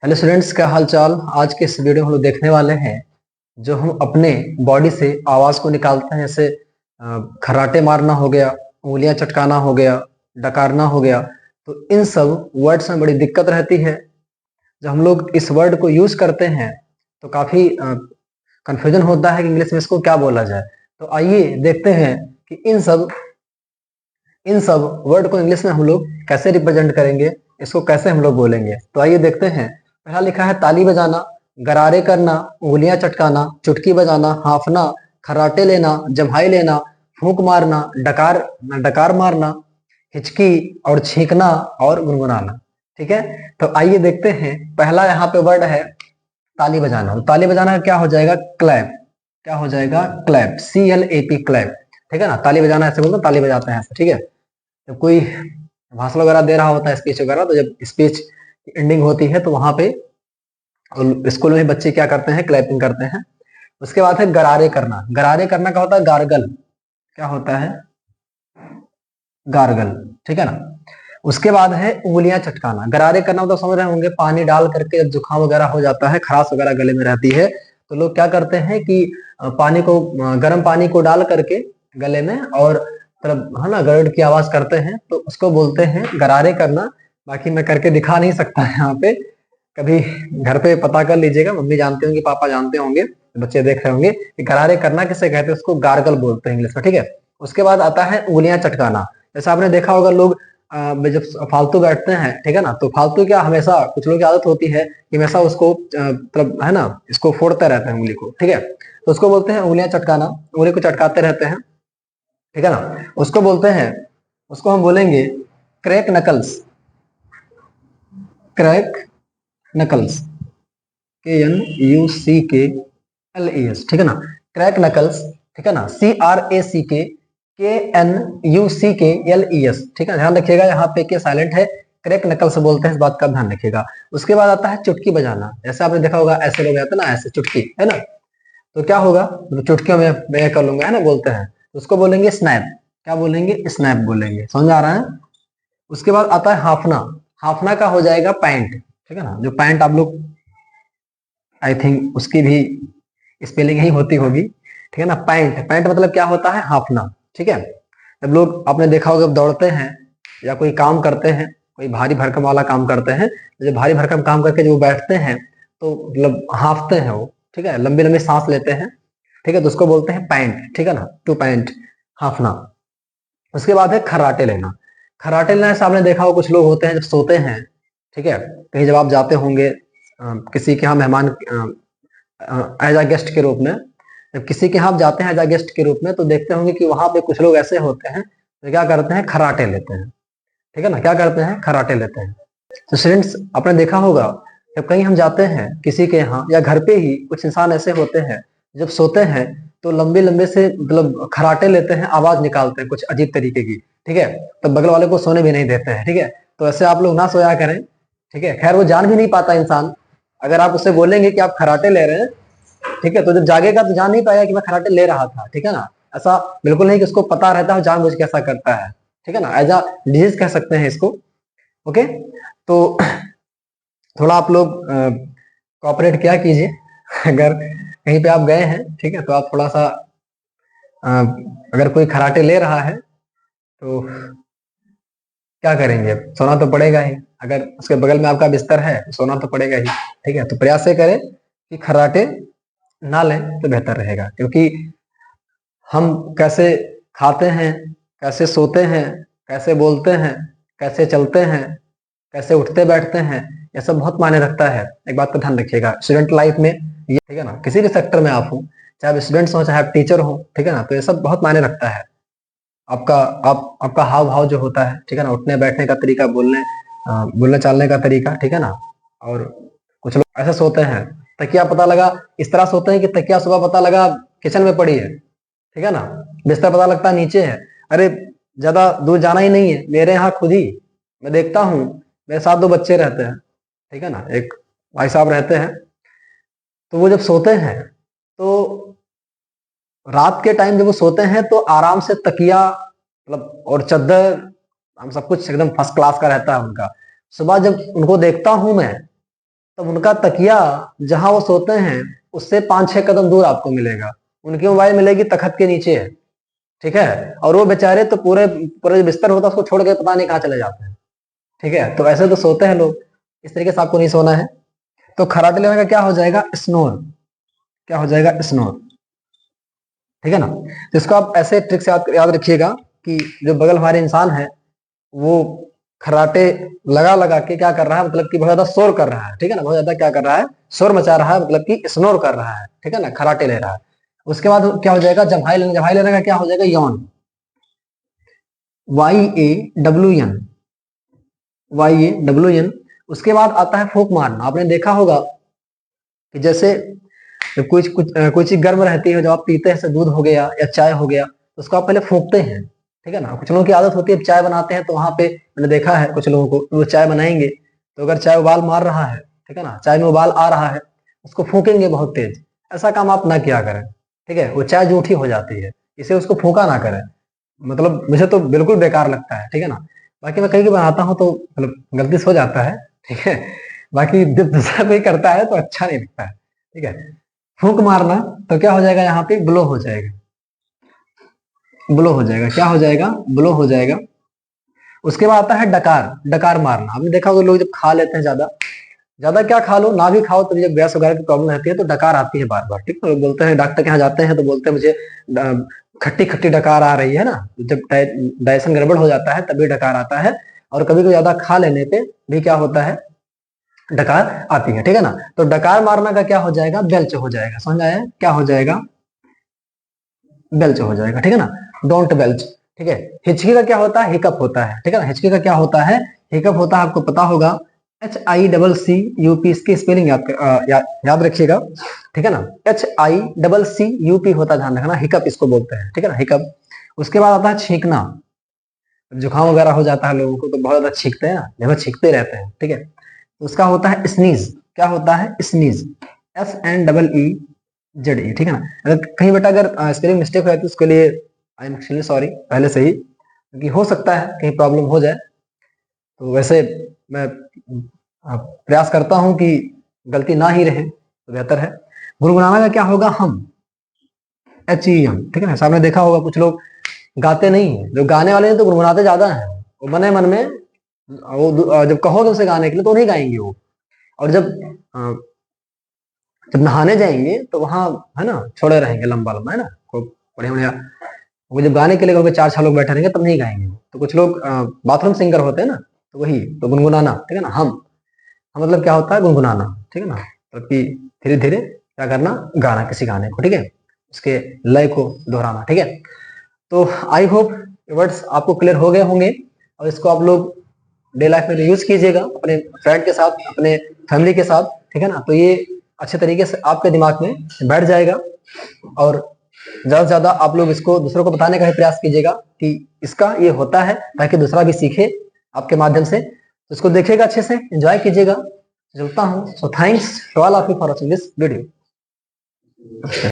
Hello students, क्या हाल चाल। आज के इस वीडियो में हम लोग देखने वाले हैं जो हम अपने बॉडी से आवाज को निकालते हैं, जैसे खर्राटे मारना हो गया, उंगलियां चटकाना हो गया, डकारना हो गया। तो इन सब वर्ड्स में बड़ी दिक्कत रहती है। जब हम लोग इस वर्ड को यूज करते हैं तो काफी कंफ्यूजन होता है कि इंग्लिश में इसको क्या बोला जाए। तो आइए देखते हैं कि इन सब वर्ड को इंग्लिश में हम लोग कैसे रिप्रेजेंट करेंगे, इसको कैसे हम लोग बोलेंगे। तो आइए देखते हैं। पहला लिखा है ताली बजाना, गरारे करना, उंगलियां चटकाना, चुटकी बजाना, हाफना, खर्राटे लेना, जम्हाई लेना, फूंक मारना, डकार डकार मारना, हिचकी और छींकना और गुनगुनाना। ठीक है, तो आइए देखते हैं। पहला यहाँ पे वर्ड है ताली बजाना। तो ताली बजाना क्या हो जाएगा? क्लैप। क्या हो जाएगा? Clap, CLAP, clap. ठीक है ना, ताली बजाना ऐसे बोलते हैं, ताली बजाते हैं ऐसे। ठीक है, जब कोई भाषण वगैरह दे रहा होता है, स्पीच वगैरह, तो जब स्पीच एंडिंग होती है तो वहां पे स्कूल में बच्चे क्या करते हैं? क्लैपिंग करते हैं। उसके बाद है गरारे करना। गरारे करना क्या होता है? गार्गल। क्या होता है? गार्गल। ठीक है ना। उसके बाद है उंगलियां चटकाना। गरारे करना मतलब समझ रहे होंगे, पानी डाल करके जब जुकाम वगैरह हो जाता है, खराश वगैरह गले में रहती है, तो लोग क्या करते हैं कि पानी को, गर्म पानी को डाल करके गले में, और मतलब है ना, गरुड़ की आवाज करते हैं, तो उसको बोलते हैं गरारे करना। बाकी मैं करके दिखा नहीं सकता यहाँ पे, कभी घर पे पता कर लीजिएगा, मम्मी जानते होंगे, पापा जानते होंगे, बच्चे देख रहे होंगे कि गरारे करना किसे कहते हैं, उसको गार्गल बोलते हैं इंग्लिश में। ठीक है। उसके बाद आता है उंगलियां चटकाना। जैसे आपने देखा होगा, लोग जब फालतू बैठते हैं, ठीक है ना, तो फालतू क्या, हमेशा कुछ लोगों की आदत होती है कि हमेशा उसको मतलब है ना, इसको फोड़ते रहते हैं उंगली को। ठीक है, तो उसको बोलते हैं उंगलियां चटकाना। उंगली को चटकाते रहते हैं, ठीक है ना, उसको बोलते हैं, उसको हम बोलेंगे crack knuckles. Crack knuckles, KNUCKLES। ठीक है ना, क्रैक नकल्स। ठीक है ना, CRACKNUCKLES। ठीक है, ध्यान रखिएगा, यहाँ पे के साइलेंट है, क्रैक नकल्स बोलते हैं, इस बात का ध्यान रखिएगा। उसके बाद आता है चुटकी बजाना। जैसे आपने देखा होगा, ऐसे लोग आते हैं ना, ऐसे चुटकी, है ना, तो क्या होगा, तो चुटकियों में मैं कर लूंगा, है ना, बोलते हैं, उसको बोलेंगे स्नैप। क्या बोलेंगे? स्नैप बोलेंगे। समझ आ रहा है? उसके बाद आता है हाफना। हाफना का हो जाएगा पैंट। ठीक है ना, जो पैंट आप लोग, आई थिंक उसकी भी स्पेलिंग ही होती होगी। ठीक है ना, पैंट। पैंट मतलब क्या होता है? हाफना। ठीक है, जब लोग, आपने देखा होगा, जब दौड़ते हैं या कोई काम करते हैं, कोई भारी भरकम वाला काम करते हैं, तो जब भारी भरकम काम करके जब वो बैठते हैं, तो मतलब हाफते हैं वो। ठीक है, लंबी लंबी सांस लेते हैं। ठीक है, तो उसको बोलते हैं पैंट। ठीक है ना, टू पैंट, हाफना। उसके बाद है खर्राटे लेना। खर्राटे लेना से आपने देखा हो, कुछ लोग होते हैं जब सोते हैं, ठीक है, कहीं जब आप जाते होंगे किसी के यहाँ मेहमान, एज अ गेस्ट के रूप में, जब किसी के यहाँ आप जाते हैं एज अ गेस्ट के रूप में, तो देखते होंगे कि वहां पे कुछ लोग ऐसे होते हैं जो क्या करते हैं? खर्राटे लेते हैं। ठीक है ना, क्या करते हैं? खर्राटे लेते हैं। तो स्टूडेंट्स, आपने देखा होगा, जब कहीं हम जाते हैं किसी के यहाँ, या घर पे ही कुछ इंसान ऐसे होते हैं, जब सोते हैं तो लंबे लंबे से मतलब खर्राटे लेते हैं, आवाज निकालते हैं कुछ अजीब तरीके की। ठीक है, तो बगल वाले को सोने भी नहीं देते हैं। ठीक है, तो ऐसे आप लोग ना सोया करें। ठीक है, खैर वो जान भी नहीं पाता इंसान। अगर आप उससे बोलेंगे कि आप खर्राटे ले रहे हैं, ठीक है, तो जब जागेगा तो जान नहीं पाएगा कि मैं खर्राटे ले रहा था। ठीक है ना, ऐसा बिल्कुल नहीं कि उसको पता रहता है, जानबूझ के ऐसा करता है। ठीक है ना, एज अ डिजीज कह सकते हैं इसको। ओके, तो थोड़ा आप लोग कोऑपरेट किया कीजिए। अगर कहीं पे आप गए हैं, ठीक है, तो आप थोड़ा सा अगर कोई खर्राटे ले रहा है तो क्या करेंगे? सोना तो पड़ेगा ही। अगर उसके बगल में आपका बिस्तर है तो सोना तो पड़ेगा ही। ठीक है, तो प्रयास ये करें कि खर्राटे ना लें तो बेहतर रहेगा, क्योंकि हम कैसे खाते हैं, कैसे सोते हैं, कैसे बोलते हैं, कैसे चलते हैं, कैसे उठते बैठते हैं, ये सब बहुत मायने रखता है। एक बात का ध्यान रखिएगा, स्टूडेंट लाइफ में ये, ठीक है ना, किसी भी सेक्टर में आप हो, चाहे आप स्टूडेंट्स हो, चाहे आप टीचर हो, ठीक है ना, तो ये सब बहुत मायने रखता है। आपका आपका हाव भाव जो होता है, ठीक है ना, उठने बैठने का तरीका, बोलने चालने का तरीका, ठीक है ना। और कुछ लोग ऐसे सोते हैं, तकिया पता लगा इस तरह सोते हैं कि तकिया सुबह पता लगा किचन में पड़ी है। ठीक है ना, बिस्तर पता लगता है नीचे है। अरे, ज्यादा दूर जाना ही नहीं है, मेरे यहाँ खुद ही मैं देखता हूँ, मेरे साथ दो बच्चे रहते हैं, ठीक है ना, एक भाई साहब रहते हैं, तो वो जब सोते हैं तो रात के टाइम जब वो सोते हैं तो आराम से तकिया मतलब और चादर, हम सब कुछ एकदम फर्स्ट क्लास का रहता है उनका। सुबह जब उनको देखता हूं मैं, तब उनका तकिया जहां वो सोते हैं उससे 5-6 कदम दूर आपको मिलेगा। उनकी मोबाइल मिलेगी तखत के नीचे है, ठीक है, और वो बेचारे तो पूरे पूरे बिस्तर होता है उसको छोड़ के पता नहीं कहाँ चले जाते हैं, ठीक है। तो ऐसे तो सोते हैं लोग, इस तरीके से आपको नहीं सोना है। तो खराटे लेने का क्या हो जाएगा, स्नोर, क्या हो जाएगा, स्नोर, ठीक है ना। तो इसको आप ऐसे ट्रिक से याद रखिएगा कि जो बगल हमारे इंसान है वो खराटे लगा लगा के क्या कर रहा है, मतलब कि बहुत ज्यादा शोर कर रहा है, ठीक है ना, बहुत ज्यादा क्या कर रहा है, शोर मचा रहा है, मतलब कि स्नोर कर रहा है, ठीक है ना, खराटे ले रहा है। उसके बाद क्या हो जाएगा, जम्हाई लेने का क्या हो जाएगा, यौन, YAWN, YAWN। उसके बाद आता है फूंक मारना। आपने देखा होगा कि जैसे जब कोई चीज गर्म रहती है, जब आप पीते हैं, जैसे दूध हो गया या चाय हो गया, तो उसको आप पहले फूंकते हैं, ठीक है ना। कुछ लोगों की आदत होती है चाय बनाते हैं तो वहां पे मैंने देखा है कुछ लोगों को, वो चाय बनाएंगे तो अगर चाय उबाल मार रहा है, ठीक है ना, चाय में उबाल आ रहा है, उसको फूकेंगे बहुत तेज। ऐसा काम आप ना किया करें, ठीक है, वो चाय जूठी हो जाती है, इसे उसको फूका ना करें। मतलब मुझे तो बिल्कुल बेकार लगता है, ठीक है ना। बाकी मैं कहीं भी बनाता हूँ तो मतलब गलती से हो जाता है, ठीक है। बाकी जब दूसरा कोई करता है तो अच्छा नहीं लगता है, ठीक है। फूंक मारना, तो क्या हो जाएगा, यहाँ पे ब्लो हो जाएगा, ब्लो हो जाएगा, क्या हो जाएगा, ब्लो हो जाएगा। उसके बाद आता है डकार, डकार मारना। आपने देखा होगा लोग जब खा लेते हैं ज्यादा, ज्यादा क्या खा लो ना भी खाओ तो जब गैस वगैरह की प्रॉब्लम रहती है तो डकार आती है बार बार, ठीक है। लोग बोलते हैं डॉक्टर के यहाँ जाते हैं तो बोलते हैं मुझे खट्टी खट्टी डकार आ रही है ना, जब डाइजेशन गड़बड़ हो जाता है तभी डकार आता है। और कभी कभी ज्यादा खा लेने पे भी क्या होता है, डकार आती है, ठीक है ना। तो डकार मारना का क्या हो जाएगा, बेल्च हो जाएगा, समझ आया, क्या हो जाएगा, बेल्च हो जाएगा, ठीक है ना, डोंट बेल्च, ठीक है। हिचकी का क्या होता है, हिकअप होता है, ठीक है ना। हिचकी का क्या होता है, हिकअप होता है, आपको पता होगा, HICCUP, इसकी स्पेलिंग याद रखिएगा, ठीक है ना। HICCUP होता है, ध्यान रखना, हिकअप इसको बोलते हैं, ठीक है ना, हिकअप। उसके बाद आता है छींकना। जुकाम वगैरह हो जाता है लोगों को तो बहुत ज्यादा छींकते हैं ना, जब छींकते रहते हैं, ठीक है। उसका होता है स्नीज, क्या होता है, स्नीज, SNEEZE, ठीक है ना। अगर कहीं बेटा अगर स्पेलिंग मिस्टेक हो जाती है उसके लिए आई एम एक्चुअली सॉरी पहले से ही, क्योंकि हो सकता है कहीं प्रॉब्लम हो जाए। तो वैसे मैं प्रयास करता हूं कि गलती ना ही रहे तो बेहतर है। गुनगुनाना का क्या होगा, हम, HEM, ठीक है ना। सामने देखा होगा कुछ लोग गाते नहीं है, जो गाने वाले हैं तो गुनगुनाते ज्यादा है, वो मने मन में, वो जब कहोगे उसे गाने के लिए तो नहीं गाएंगे वो। और जब नहाने जाएंगे तो वहां है ना छोड़े रहेंगे लंबा लंबा, है ना, खूब बढ़िया बढ़िया। वो जब गाने के लिए कहोगे 4-6 लोग बैठे रहेंगे तब नहीं गाएंगे वो। तो कुछ लोग बाथरूम सिंगर होते हैं ना, तो वही तो गुनगुनाना, ठीक है ना, हम मतलब क्या होता है, गुनगुनाना, ठीक है ना, मतलब कि धीरे धीरे क्या करना, गाना किसी गाने को, ठीक है, उसके लय को दोहराना, ठीक है। तो आई होप वर्ड्स आपको क्लियर हो गए होंगे और इसको आप लोग डे लाइफ में यूज कीजिएगा अपने फ्रेंड के साथ, अपने फैमिली के साथ, ठीक है ना। तो ये अच्छे तरीके से आपके दिमाग में बैठ जाएगा और ज्यादा से ज्यादा आप लोग इसको दूसरों को बताने का भी प्रयास कीजिएगा कि इसका ये होता है, ताकि दूसरा भी सीखे आपके माध्यम से। तो इसको देखिएगा, अच्छे से एंजॉय कीजिएगा। चलता हूँ। So thanks to all of you for watching this video.